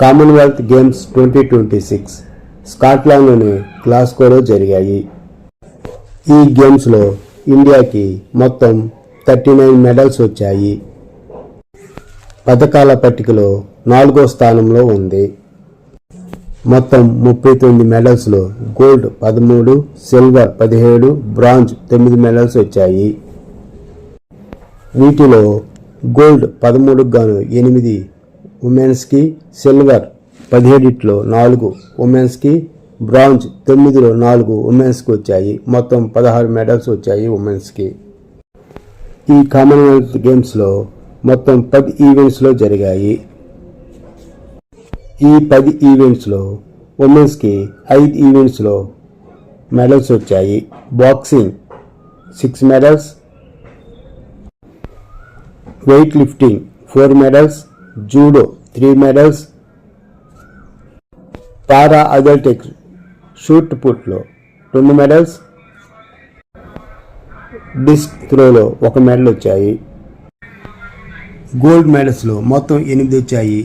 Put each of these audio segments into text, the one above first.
Commonwealth games 2026 స్కాట్లాండ్లోని గ్లాస్గోలో జరిగాయి. ఈ గేమ్స్లో ఇండియాకి మొత్తం 39 మెడల్స్ వచ్చాయి. పథకాల పట్టికలో 4వ స్థానంలో ఉంది. మొత్తం 39 మెడల్స్లో గోల్డ్ 13, సిల్వర్ 17, బ్రాంజ్ 9 మెడల్స్ వచ్చాయి. వీటిలో గోల్డ్ 13కు గాను 8 ఉమెన్స్కి, సిల్వర్ 17లో 4 ఉమెన్స్కి, బ్రాంజ్ 9లో 4 ఉమెన్స్కి వచ్చాయి. మొత్తం 16 మెడల్స్ వచ్చాయి ఉమెన్స్కి. ఈ కామన్వెల్త్ గేమ్స్లో మొత్తం 10 ఈవెంట్స్లో జరిగాయి. ఈ 10 ఈవెంట్స్లో ఉమెన్స్కి 5 ఈవెంట్స్లో మెడల్స్ వచ్చాయి. Boxing 6 medals, weight lifting 4 medals, judo 3 medals, para athletics shot పుట్లో 2 మెడల్స్, డిస్క్ త్రోలో 1 మెడల్ వచ్చాయి. గోల్డ్ మెడల్స్లో మొత్తం 8 వచ్చాయి.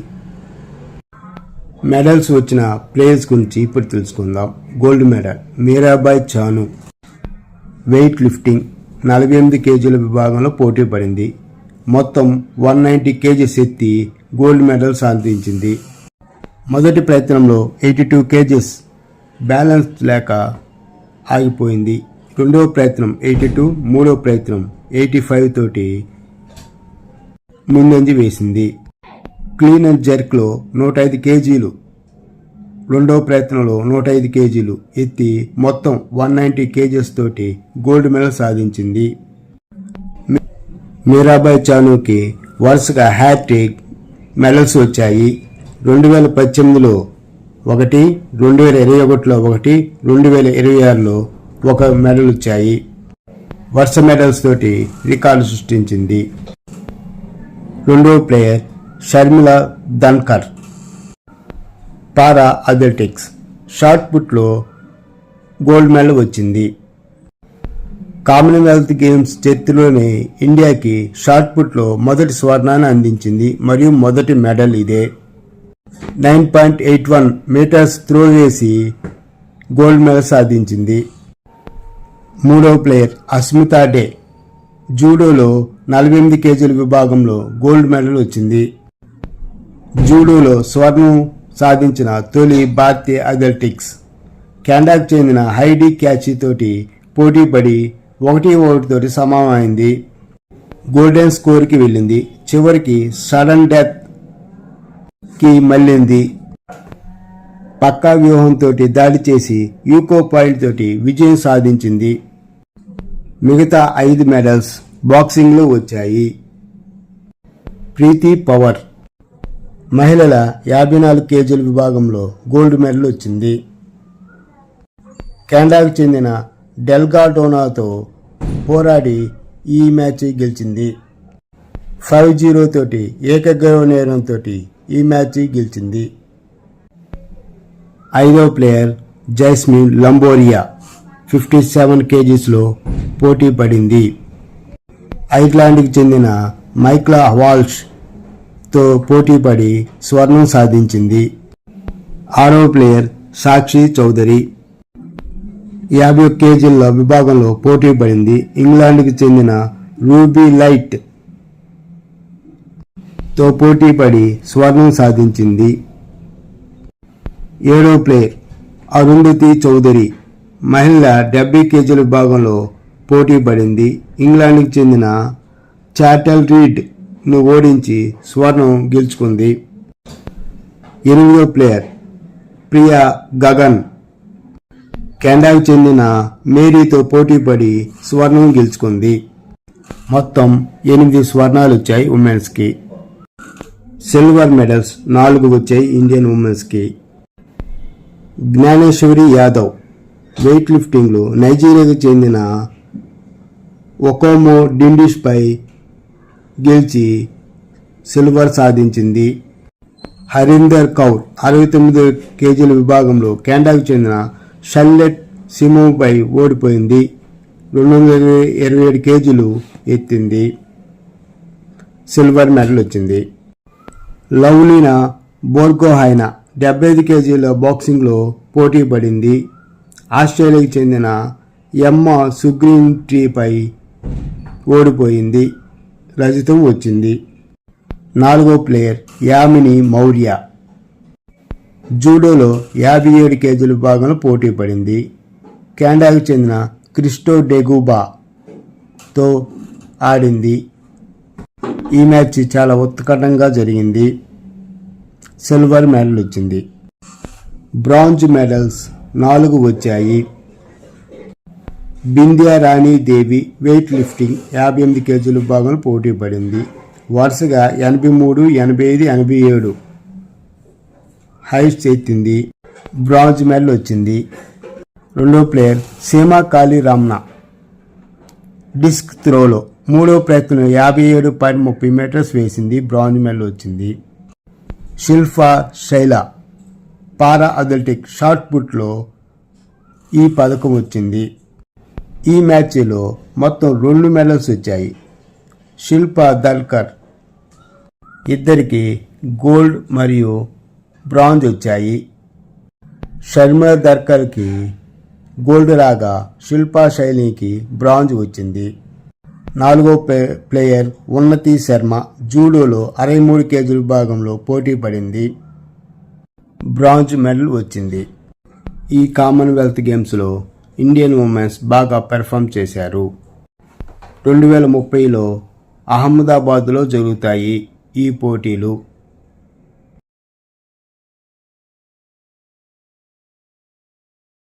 మెడల్స్ వచ్చిన ప్లేయర్స్ గురించి ఇప్పుడు తెలుసుకుందాం. Gold medal Mirabai Chanu weight lifting 48 కేజీల విభాగంలో పోటీ పడింది. మొత్తం 190 కేజీస్ ఎత్తి గోల్డ్ మెడల్ సాధించింది. మొదటి ప్రయత్నంలో 82 కేజీస్ బ్యాలెన్స్ లేక ఆగిపోయింది. రెండవ ప్రయత్నం 82, మూడవ ప్రయత్నం 85 తోటి ముందంజ వేసింది. క్లీన్ అండ్ జర్క్లో 105 కేజీలు, రెండవ ప్రయత్నంలో 105 కేజీలు ఎత్తి మొత్తం 190 కేజీస్ తోటి గోల్డ్ మెడల్ సాధించింది. మీరాబాయ్ చానుకి వరుసగా హ్యాట్రిక్ మెడల్స్ వచ్చాయి. 2018లో 1, 2021లో 1, 2026లో 1 మెడల్ వచ్చాయి. వరుస మెడల్స్ తోటి రికార్డు సృష్టించింది. రెండవ player Sharmila Dhankar para athletics shot పుట్లో గోల్డ్ మెడల్ వచ్చింది. కామన్వెల్త్ గేమ్స్ చరిత్రలోనే ఇండియాకి షార్ట్ పుట్లో మొదటి స్వర్ణాన్ని అందించింది మరియు మొదటి మెడల్ ఇదే. 9.81 మీటర్స్ త్రో వేసి గోల్డ్ మెడల్ సాధించింది. మూడవ ప్లేయర్ అస్మితా డే జూడోలో 48 కేజీల విభాగంలో గోల్డ్ మెడల్ వచ్చింది. జూడోలో స్వర్ణం సాధించిన తొలి భారతీయ అథ్లెటిక్స్. కెనడాకు చెందిన హైడీ క్యాచీ తోటి పోటీపడి 1-1 తోటి సమానమైంది. గోల్డెన్ స్కోర్కి వెళ్ళింది. చివరికి సడన్ డెత్ కి మళ్ళింది. పక్కా వ్యూహంతో దాడి చేసి యూకో పాయింట్ తోటి విజయం సాధించింది. మిగతా 5 మెడల్స్ బాక్సింగ్లో వచ్చాయి. ప్రీతి పవర్ మహిళల 54 కేజీల విభాగంలో గోల్డ్ మెడల్ వచ్చింది. కెనడాకు చెందిన డెల్గాడోనాతో పోరాడి ఈ మ్యాచ్ గెలిచింది. 5-0 తోటి ఏకగ్రీవ నేరంతో ఈ మ్యాచ్ గెలిచింది. 5వ ప్లేయర్ జైస్మిన్ లంబోరియా 57 కేజీస్లో పోటీ పడింది. ఐర్లాండ్కి చెందిన మైక్లా వాల్ష్తో పోటీపడి స్వర్ణం సాధించింది. 6వ ప్లేయర్ సాక్షి చౌదరి 51 కేజీల విభాగంలో పోటీ పడింది. ఇంగ్లాండ్కి చెందిన రూబీ లైట్ తో పోటీపడి స్వర్ణం సాధించింది. 7వ ప్లేయర్ అరుంధతి చౌదరి మహిళల 70 కేజీల విభాగంలో పోటీ పడింది. ఇంగ్లాండ్కి చెందిన చాటల్ రీడ్ను ఓడించి స్వర్ణం గెలుచుకుంది. 8వ ప్లేయర్ ప్రియా గగన్ కెనడాకు చెందిన మేరీతో పోటీపడి స్వర్ణం గెలుచుకుంది. మొత్తం 8 స్వర్ణాలు వచ్చాయి ఉమెన్స్కి. సిల్వర్ మెడల్స్ 4 వచ్చాయి ఇండియన్ ఉమెన్స్కి. జ్ఞానేశ్వరి యాదవ్ వెయిట్ లిఫ్టింగ్లో నైజీరియాకు చెందిన ఒకోమో డిండిష్పై గెలిచి సిల్వర్ సాధించింది. హరీందర్ కౌర్ 69 కేజీల విభాగంలో కెనడాకు చెందిన షర్లెట్ సిమోపై ఓడిపోయింది. 227 కేజీలు ఎత్తింది. సిల్వర్ మెడల్ వచ్చింది. లవ్లీనా బోర్గోహైనా 75 కేజీల బాక్సింగ్లో పోటీ పడింది. ఆస్ట్రేలియాకి చెందిన ఎమ్మా సుగ్రీన్ట్రీపై ఓడిపోయింది. రజతం వచ్చింది. 4వ ప్లేయర్ యామిని మౌర్య. జూడోలో 57 కేజీల విభాగంలో పోటీ పడింది. కెనడాకు చెందిన క్రిస్టో డెగుబాతో ఆడింది. ఈ మ్యాచ్ చాలా ఉత్కంఠంగా జరిగింది. సిల్వర్ మెడల్ వచ్చింది. బ్రాంజ్ మెడల్స్ 4 వచ్చాయి. బింద్యా రాణి దేవి వెయిట్ లిఫ్టింగ్ 58 కేజీల విభాగంలో పోటీ పడింది. వరుసగా 83, 85, 87 హైట్స్ ఎత్తింది. బ్రాంజ్ మెడల్ వచ్చింది. 2వ ప్లేయర్ సీమా కాళీ రామ్నా. డిస్క్ త్రోలో 3వ ప్రయత్నంలో 57.30 మీటర్స్ వేసింది. బ్రాంజ్ మెడల్ వచ్చింది. శిల్పా శైలా పారా అథ్లెటిక్ షార్ట్ పుట్లో ఈ పథకం వచ్చింది. ఈ మ్యాచ్లో మొత్తం 2 మెడల్స్ వచ్చాయి. శిల్పా దల్కర్ ఇద్దరికి గోల్డ్ మరియు బ్రాంజ్ వచ్చాయి. షర్మిలా దర్కర్కి గోల్డ్ రాగా శిల్పా శైలికి బ్రాంజ్ వచ్చింది. 4వ ప్లేయర్ ఉన్నతి శర్మ జూడోలో 63 కేజీల విభాగంలో పోటీ పడింది. బ్రాంజ్ మెడల్ వచ్చింది. ఈ కామన్వెల్త్ గేమ్స్లో ఇండియన్ ఉమెన్స్ బాగా పెర్ఫామ్ చేశారు. 2030లో అహ్మదాబాద్లో జరుగుతాయి ఈ పోటీలు.